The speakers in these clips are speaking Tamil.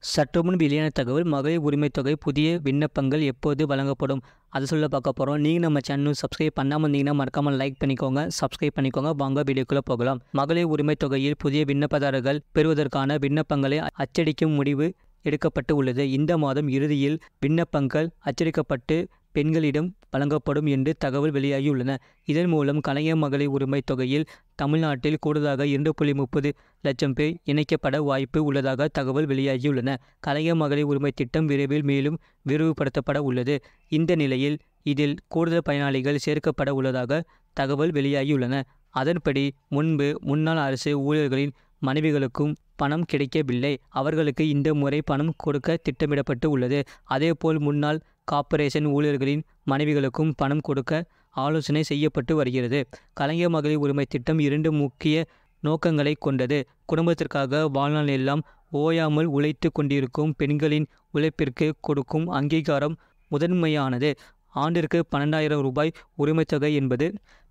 சற்றுமுன் வெளியான தகவல் மகளிர் உரிமை தொகை புதிய விண்ணப்பங்கள் எப்போது வழங்கப்படும் அதை சொல்ல பார்க்க போகிறோம். நீங்கள் நம்ம சேனல் சப்ஸ்கிரைப் பண்ணாமல் இருந்தீங்கன்னா மறக்காமல் லைக் பண்ணிக்கோங்க, சப்ஸ்கிரைப் பண்ணிக்கோங்க. வாங்க வீடியோக்குள்ளே போகலாம். மகளிர் உரிமை தொகையில் புதிய விண்ணப்பதாரர்கள் பெறுவதற்கான விண்ணப்பங்களை அச்சடிக்கும் முடிவு எடுக்கப்பட்டு உள்ளது. இந்த மாதம் இறுதியில் விண்ணப்பங்கள் அச்சடிக்கப்பட்டு பெண்களிடம் வழங்கப்படும் என்று தகவல் வெளியாகியுள்ளன. இதன் மூலம் கலைஞர் மகளிர் உரிமை தொகையில் தமிழ்நாட்டில் கூடுதலாக 2.30 லட்சம் பேர் இணைக்கப்பட வாய்ப்பு உள்ளதாக தகவல் வெளியாகியுள்ளன. கலைஞர் மகளிர் உரிமை திட்டம் விரைவில் மேலும் விரிவுபடுத்தப்பட உள்ளது. இந்த நிலையில் இதில் கூடுதல் பயனாளிகள் சேர்க்கப்பட உள்ளதாக தகவல் வெளியாகியுள்ளன. அதன்படி முன்பு முன்னாள் அரசு ஊழியர்களின் மனைவிகளுக்கும் பணம் கிடைக்கவில்லை. அவர்களுக்கு இந்த முறை பணம் கொடுக்க திட்டமிடப்பட்டு உள்ளது. அதேபோல் முன்னாள் கார்ப்பரேஷன் ஊழியர்களின் மனைவிகளுக்கும் பணம் கொடுக்க ஆலோசனை செய்யப்பட்டு வருகிறது. கலைஞர் மகளிர் உரிமை திட்டம் 2 முக்கிய நோக்கங்களை கொண்டது. குடும்பத்திற்காக வாழ்நாள் எல்லாம் ஓயாமல் உழைத்து கொண்டிருக்கும் பெண்களின் உழைப்பிற்கு கொடுக்கும் அங்கீகாரம் முதன்மையானது. ஆண்டிற்கு 12,000 ரூபாய் உரிமைத் தொகை என்பது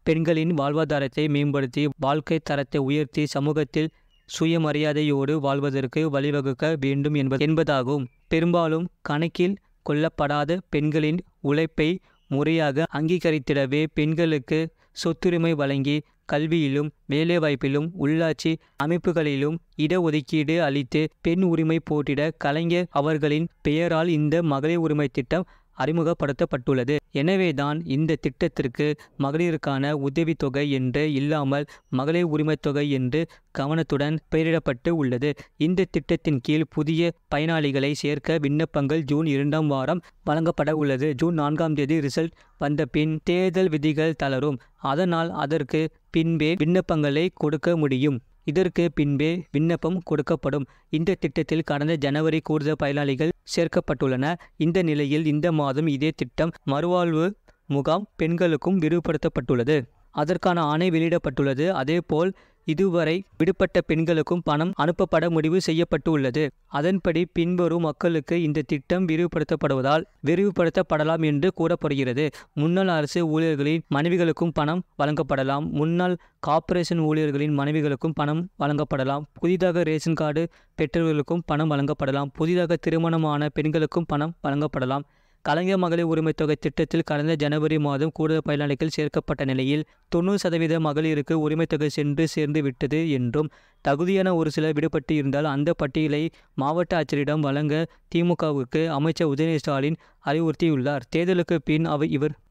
பெண்களின் வாழ்வாதாரத்தை மேம்படுத்தி வாழ்க்கை தரத்தை உயர்த்தி சமூகத்தில் சுயமரியாதையோடு வாழ்வதற்கு வழிவகுக்க வேண்டும் என்பதாகும். பெரும்பாலும் கணக்கில் கொள்ளப்படாத பெண்களின் உழைப்பை முறையாக அங்கீகரித்திடவே பெண்களுக்கு சொத்துரிமை வழங்கி கல்வியிலும் வேலைவாய்ப்பிலும் உள்ளாட்சி அமைப்புகளிலும் இடஒதுக்கீடு அளித்து பெண் உரிமை போட்டிட கலைஞர் அவர்களின் பெயரால் இந்த மகளிர் உரிமை திட்டம் அறிமுகப்படுத்தப்பட்டுள்ளது. எனவேதான் இந்த திட்டத்திற்கு மகளிருக்கான உதவித்தொகை என்று இல்லாமல் மகளிர் உரிமை தொகை என்று கவனத்துடன் பெயரிடப்பட்டு உள்ளது. இந்த திட்டத்தின் கீழ் புதிய பயனாளிகளை சேர்க்க விண்ணப்பங்கள் ஜூன் 2ஆம் வாரம் வழங்கப்பட உள்ளது. ஜூன் 4ஆம் தேதி ரிசல்ட் வந்த பின் தேர்தல் விதிகள் தளரும். அதனால் அதற்கு பின்பே விண்ணப்பங்களை கொடுக்க முடியும். இதற்கு பின்பே விண்ணப்பம் கொடுக்கப்படும். இந்த திட்டத்தில் கடந்த ஜனவரி கூடுதல் பயனாளிகள் சேர்க்கப்பட்டுள்ளனர். இந்த நிலையில் இந்த மாதம் இதே திட்டம் மறுவாழ்வு முகாம் பெண்களுக்கும் விரிவுபடுத்தப்பட்டுள்ளது. அதற்கான ஆணை வெளியிடப்பட்டுள்ளது. அதேபோல் இதுவரை விடுபட்ட பெண்களுக்கும் பணம் அனுப்பப்பட முடிவு செய்யப்பட்டு உள்ளது. அதன்படி பின்வரும் மக்களுக்கு இந்த திட்டம் விரிவுபடுத்தப்படலாம் என்று கூறப்படுகிறது. முன்னாள் அரசு ஊழியர்களின் மனைவிகளுக்கும் பணம் வழங்கப்படலாம். முன்னாள் கார்ப்பரேஷன் ஊழியர்களின் மனைவிகளுக்கும் பணம் வழங்கப்படலாம். புதிதாக ரேஷன் கார்டு பெற்றவர்களுக்கும் பணம் வழங்கப்படலாம். புதிதாக திருமணமான பெண்களுக்கும் பணம் வழங்கப்படலாம். கலைஞர் மகளிர் உரிமை தொகை திட்டத்தில் கடந்த ஜனவரி மாதம் கூடுதல் பயனாளிகள் சேர்க்கப்பட்ட நிலையில் 90% மகளிருக்கு உரிமை தொகை சேர்ந்து விட்டது என்றும் தகுதியான ஒரு சிலர் விடுபட்டு இருந்தால் அந்த பட்டியலை மாவட்ட ஆட்சியரிடம் வழங்க திமுகவுக்கு அமைச்சர் உதயநிதி ஸ்டாலின் அறிவுறுத்தியுள்ளார்.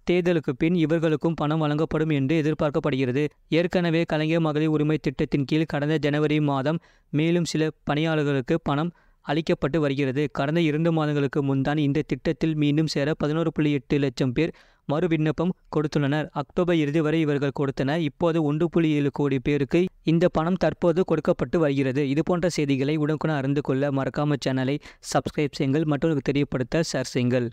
தேர்தலுக்கு பின் இவர்களுக்கும் பணம் வழங்கப்படும் என்று எதிர்பார்க்கப்படுகிறது. ஏற்கனவே கலைஞர் மகளிர் உரிமை திட்டத்தின் கீழ் கடந்த ஜனவரி மாதம் மேலும் சில பணியாளர்களுக்கு பணம் அளிக்கப்பட்டு வருகிறது. கடந்த 2 மாதங்களுக்கு முன்தான் இந்த திட்டத்தில் மீண்டும் சேர 11.8 லட்சம் பேர் மறு விண்ணப்பம் கொடுத்துள்ளனர். அக்டோபர் இறுதி வரை இவர்கள் கொடுத்தனர். இப்போது 1.7 கோடி பேருக்கு இந்த பணம் தற்போது கொடுக்கப்பட்டு வருகிறது. இதுபோன்ற செய்திகளை உடனுக்குடன் அறிந்து கொள்ள மறக்காம சேனலை சப்ஸ்கிரைப் செய்யுங்கள், மற்றவர்களுக்கு தெரியப்படுத்த ஷேர் செய்யுங்கள்.